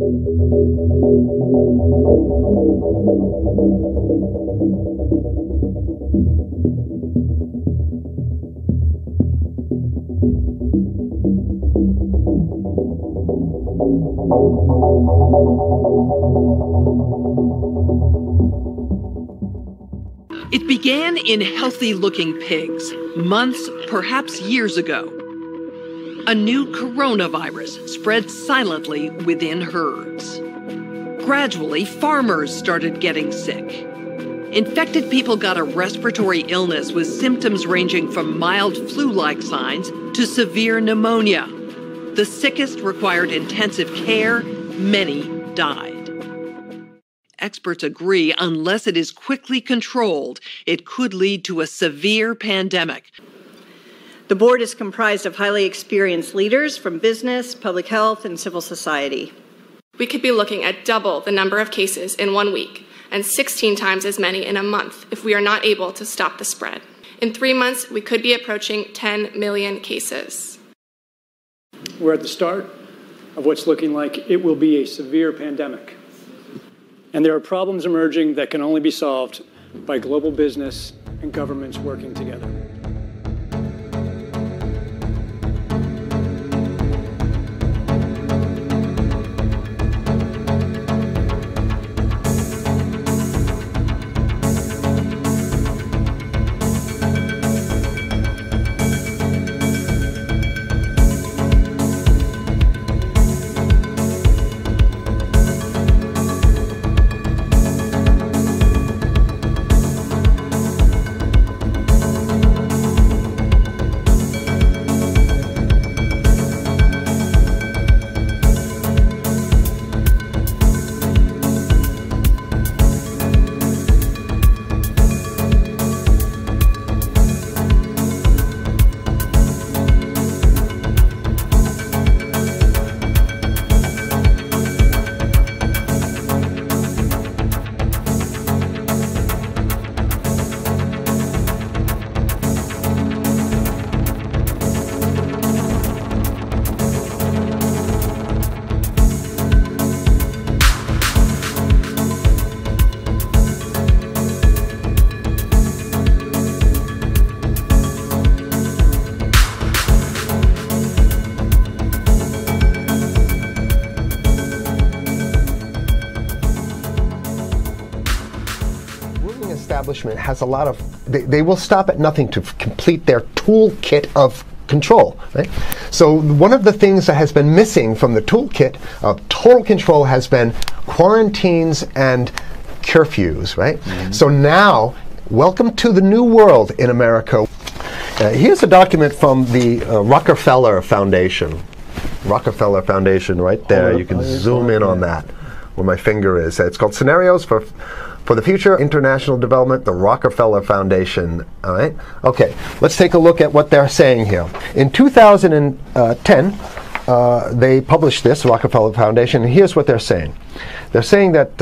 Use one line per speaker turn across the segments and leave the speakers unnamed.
It began in healthy-looking pigs, months, perhaps years ago. A new coronavirus spread silently within herds. Gradually, farmers started getting sick. Infected people got a respiratory illness with symptoms ranging from mild flu-like signs to severe pneumonia. The sickest required intensive care. Many died. Experts agree, unless it is quickly controlled, it could lead to a severe pandemic.
The board is comprised of highly experienced leaders from business, public health, and civil society.
We could be looking at double the number of cases in 1 week and 16 times as many in a month if we are not able to stop the spread. In 3 months, we could be approaching 10 million cases.
We're at the start of what's looking like it will be a severe pandemic. And there are problems emerging that can only be solved by global business and governments working together.
Has a lot of, they will stop at nothing to complete their toolkit of control, right? So one of the things that has been missing from the toolkit of total control has been quarantines and curfews, right? Mm-hmm. So now, welcome to the new world in America. Here's a document from the Rockefeller Foundation. Rockefeller Foundation right there. You can zoom in on that, where my finger is. It's called Scenarios for the Future International Development, the Rockefeller Foundation. All right? Okay, let's take a look at what they're saying here. In 2010, they published this, Rockefeller Foundation, and here's what they're saying. They're saying that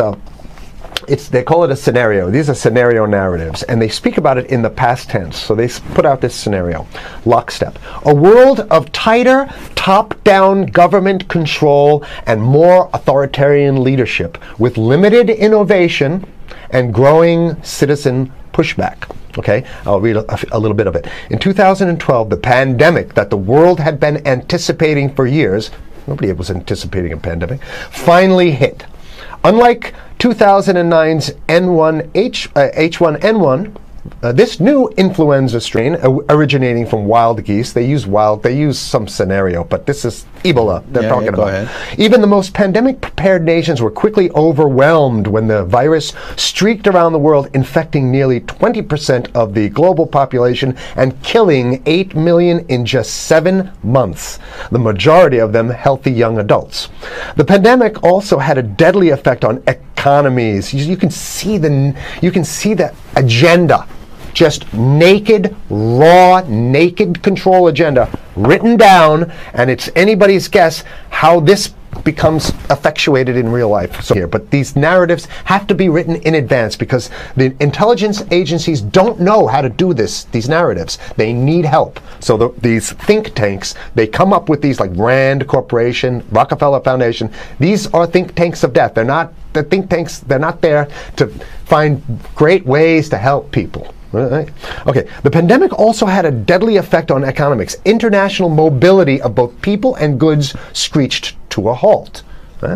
they call it a scenario. These are scenario narratives, and they speak about it in the past tense. So they put out this scenario, lockstep. A world of tighter, top-down government control and more authoritarian leadership with limited innovation and growing citizen pushback. Okay, I'll read a little bit of it. In 2012, the pandemic that the world had been anticipating for years, nobody was anticipating a pandemic, finally hit. Unlike 2009's H1N1, this new influenza strain originating from wild geese, they use some scenario, but this is Ebola they're talking about. Ahead. Even the most pandemic-prepared nations were quickly overwhelmed when the virus streaked around the world, infecting nearly 20% of the global population and killing 8 million in just 7 months, the majority of them healthy young adults. The pandemic also had a deadly effect on economies. You can see the agenda just naked, raw, naked control agenda written down, and it's anybody's guess how this becomes effectuated in real life. So here, but these narratives have to be written in advance because the intelligence agencies don't know how to do these narratives. They need help. So these think tanks, they come up with these, like Rand Corporation, Rockefeller Foundation. These are think tanks of death. They're not the think tanks. They're not there to find great ways to help people. Right. Okay, the pandemic also had a deadly effect on economics. International mobility of both people and goods screeched to a halt,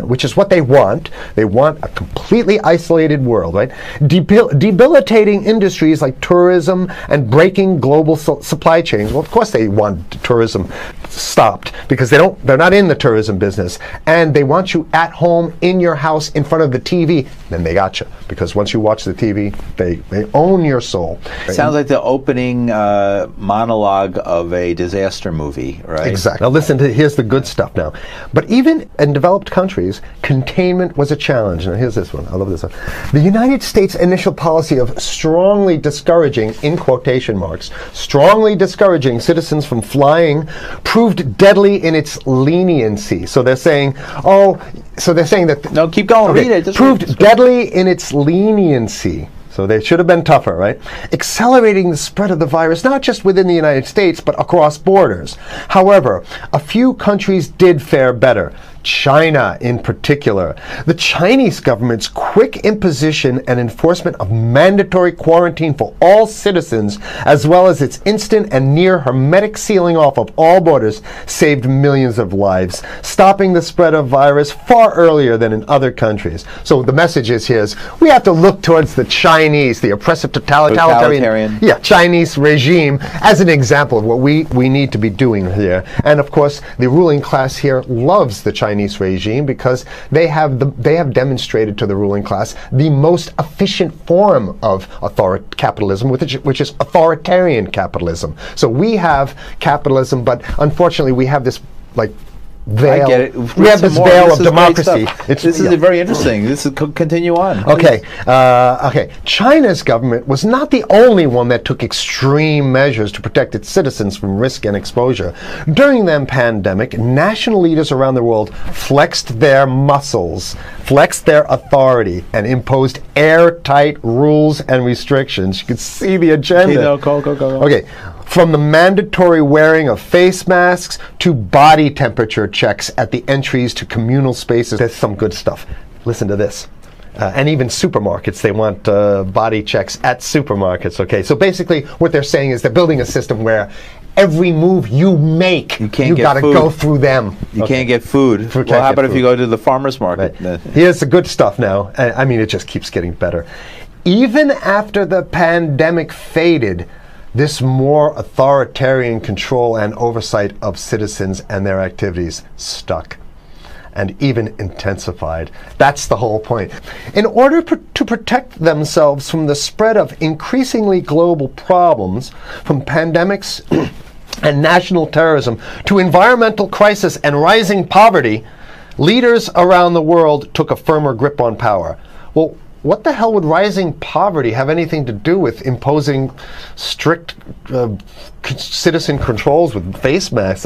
which is what they want. They want a completely isolated world, right? Debilitating industries like tourism and breaking global supply chains. Well, of course they want tourism stopped because they're not in the tourism business, and they want you at home in your house in front of the TV. Then they got you, because once you watch the TV, they own your soul.
Right? Sounds like the opening monologue of a disaster movie, right?
Exactly. Now listen to, here's the good stuff now. But even in developed countries, containment was a challenge. Now here's this one. I love this one. The United States' initial policy of strongly discouraging, in quotation marks, strongly discouraging citizens from flying proved deadly in its leniency. So they're saying, that
no, keep going. Read it.
Proved deadly in its leniency. So they should have been tougher, right? Accelerating the spread of the virus, not just within the United States, but across borders. However, a few countries did fare better. China in particular. The Chinese government's quick imposition and enforcement of mandatory quarantine for all citizens, as well as its instant and near hermetic sealing off of all borders, saved millions of lives, stopping the spread of virus far earlier than in other countries. So the message is here is we have to look towards the Chinese, the oppressive totalitarian Chinese regime as an example of what we need to be doing here. And of course, the ruling class here loves the Chinese regime because they have demonstrated to the ruling class the most efficient form of capitalism, which is authoritarian capitalism. So we have capitalism, but unfortunately we have this veil.
I get it.
We have this veil of democracy.
This is very interesting. This is continue on.
Okay. China's government was not the only one that took extreme measures to protect its citizens from risk and exposure. During the pandemic, national leaders around the world flexed their muscles, flexed their authority, and imposed airtight rules and restrictions. You can see the agenda.
Go.
Okay. From the mandatory wearing of face masks to body temperature checks at the entries to communal spaces. There's some good stuff. Listen to this. And even supermarkets, they want body checks at supermarkets. Okay, so basically what they're saying is they're building a system where every move you make, you got to go through them.
You can't get food. Well, how about if you go to the farmer's market?
Right. Here's the good stuff now. I mean, it just keeps getting better. Even after the pandemic faded, this more authoritarian control and oversight of citizens and their activities stuck and even intensified. That's the whole point. In order to protect themselves from the spread of increasingly global problems, from pandemics and national terrorism to environmental crisis and rising poverty, leaders around the world took a firmer grip on power. Well, what the hell would rising poverty have anything to do with imposing strict citizen controls with face masks?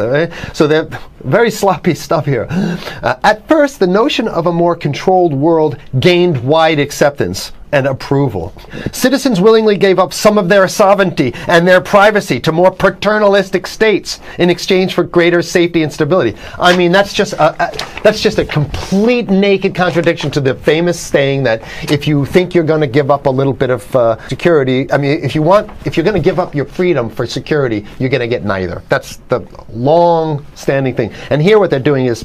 So they're very sloppy stuff here. At first, the notion of a more controlled world gained wide acceptance and approval. Citizens willingly gave up some of their sovereignty and their privacy to more paternalistic states in exchange for greater safety and stability. I mean, that's just a complete naked contradiction to the famous saying that if you think you're going to give up a little bit of security, I mean, if you're going to give up your freedom for security, you're going to get neither. That's the long-standing thing. And here what they're doing is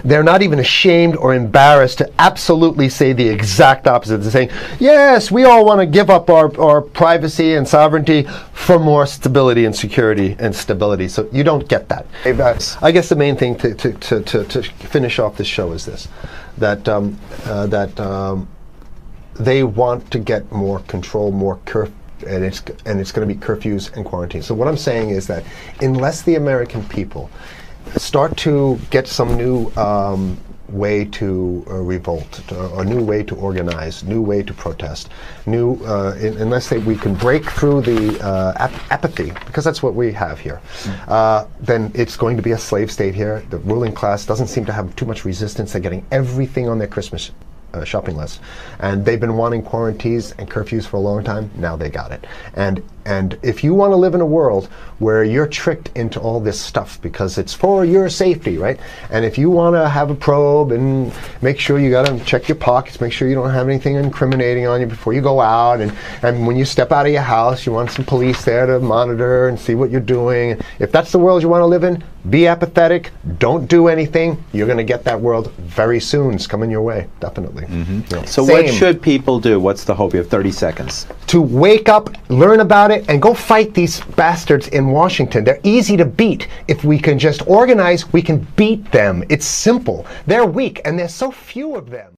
they're not even ashamed or embarrassed to absolutely say the exact opposite. They're saying, yes, we all want to give up our privacy and sovereignty for more stability and security and stability. So you don't get that. I guess the main thing to finish off this show is this, that they want to get more control, more and it's going to be curfews and quarantines. So what I'm saying is that unless the American people start to get some new way to revolt, a new way to organize, new way to protest, unless we can break through the apathy, because that's what we have here, then it's going to be a slave state here. The ruling class doesn't seem to have too much resistance. They're getting everything on their Christmas shopping list, and they've been wanting quarantines and curfews for a long time. Now they got it. And if you want to live in a world where you're tricked into all this stuff because it's for your safety, right? And if you want to have a probe and make sure you got to check your pockets, make sure you don't have anything incriminating on you before you go out, and when you step out of your house, you want some police there to monitor and see what you're doing. If that's the world you want to live in, be apathetic, don't do anything. You're going to get that world very soon. It's coming your way, definitely. Yeah.
So what should people do? What's the hope? You have 30 seconds.
To wake up, learn about it, and go fight these bastards in Washington. They're easy to beat. If we can just organize, we can beat them. It's simple. They're weak, and there's so few of them.